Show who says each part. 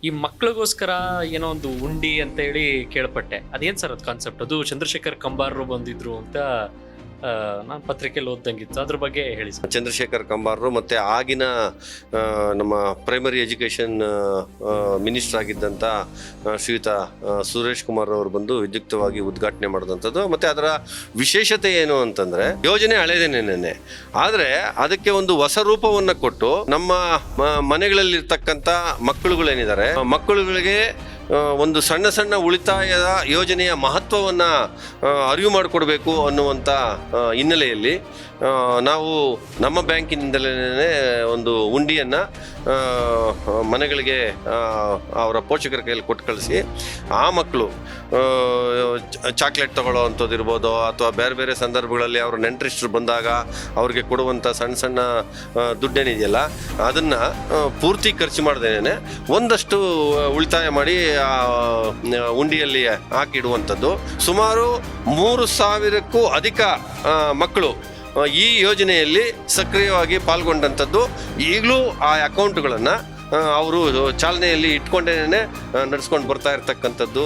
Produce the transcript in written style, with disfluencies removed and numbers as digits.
Speaker 1: ಈ ಮಕ್ಳಿಗೋಸ್ಕರ ಏನೋ ಒಂದು ಉಂಡಿ ಅಂತ ಹೇಳಿ ಕೇಳ್ಪಟ್ಟೆ. ಅದೇನ್ ಸರ್ ಅದು ಕಾನ್ಸೆಪ್ಟ್? ಅದು ಚಂದ್ರಶೇಖರ್ ಕಂಬಾರರು ಬಂದಿದ್ರು ಅಂತ ನಾನು ಪತ್ರಿಕೆಯಲ್ಲಿ ಓದ್ದಂಗಿತ್ತು. ಅದ್ರ ಬಗ್ಗೆ ಹೇಳಿ ಸರ್.
Speaker 2: ಚಂದ್ರಶೇಖರ್ ಕಂಬಾರರು ಮತ್ತು ಆಗಿನ ನಮ್ಮ ಪ್ರೈಮರಿ ಎಜುಕೇಷನ್ ಮಿನಿಸ್ಟರ್ ಆಗಿದ್ದಂಥ ಶ್ರೀಯುತ ಸುರೇಶ್ ಕುಮಾರ್ ಅವರು ಬಂದು ವಿದ್ಯುಕ್ತವಾಗಿ ಉದ್ಘಾಟನೆ ಮಾಡಿದಂಥದ್ದು. ಮತ್ತು ಅದರ ವಿಶೇಷತೆ ಏನು ಅಂತಂದರೆ, ಯೋಜನೆ ಹಳೆದೇನೇನೆ, ಆದರೆ ಅದಕ್ಕೆ ಒಂದು ಹೊಸ ರೂಪವನ್ನು ಕೊಟ್ಟು ನಮ್ಮ ಮನೆಗಳಲ್ಲಿರ್ತಕ್ಕಂಥ ಮಕ್ಕಳುಗಳೇನಿದ್ದಾರೆ, ಮಕ್ಕಳುಗಳಿಗೆ ಒಂದು ಸಣ್ಣ ಸಣ್ಣ ಉಳಿತಾಯದ ಯೋಜನೆಯ ಮಹತ್ವವನ್ನು ಅರಿವು ಮಾಡಿಕೊಡ್ಬೇಕು ಅನ್ನುವಂಥ ಹಿನ್ನೆಲೆಯಲ್ಲಿ ನಾವು ನಮ್ಮ ಬ್ಯಾಂಕಿನಿಂದಲೇ ಒಂದು ಉಂಡಿಯನ್ನು ಮನೆಗಳಿಗೆ ಅವರ ಪೋಷಕರ ಕೈಯಲ್ಲಿ ಕೊಟ್ಟು ಕಳಿಸಿ, ಆ ಮಕ್ಕಳು ಚಾಕ್ಲೇಟ್ ತಗೊಳ್ಳೋ ಅಂಥದ್ದು ಇರ್ಬೋದು, ಅಥವಾ ಬೇರೆ ಬೇರೆ ಸಂದರ್ಭಗಳಲ್ಲಿ ಅವ್ರ ನೆಂಟರಿಷ್ಟರು ಬಂದಾಗ ಅವ್ರಿಗೆ ಕೊಡುವಂಥ ಸಣ್ಣ ಸಣ್ಣ ದುಡ್ಡೇನಿದೆಯಲ್ಲ, ಅದನ್ನು ಪೂರ್ತಿ ಖರ್ಚು ಮಾಡ್ದೇನೆ ಒಂದಷ್ಟು ಉಳಿತಾಯ ಮಾಡಿ ಉಂಡಿಯಲ್ಲಿ ಹಾಕಿಡುವಂಥದ್ದು. ಸುಮಾರು 3,000ಕ್ಕೂ ಅಧಿಕ ಮಕ್ಕಳು ಈ ಯೋಜನೆಯಲ್ಲಿ ಸಕ್ರಿಯವಾಗಿ ಪಾಲ್ಗೊಂಡಂಥದ್ದು. ಈಗಲೂ ಆ ಅಕೌಂಟ್ಗಳನ್ನು ಅವರು ಚಾಲನೆಯಲ್ಲಿ ಇಟ್ಕೊಂಡೇ ನಡೆಸ್ಕೊಂಡು ಬರ್ತಾ ಇರ್ತಕ್ಕಂಥದ್ದು.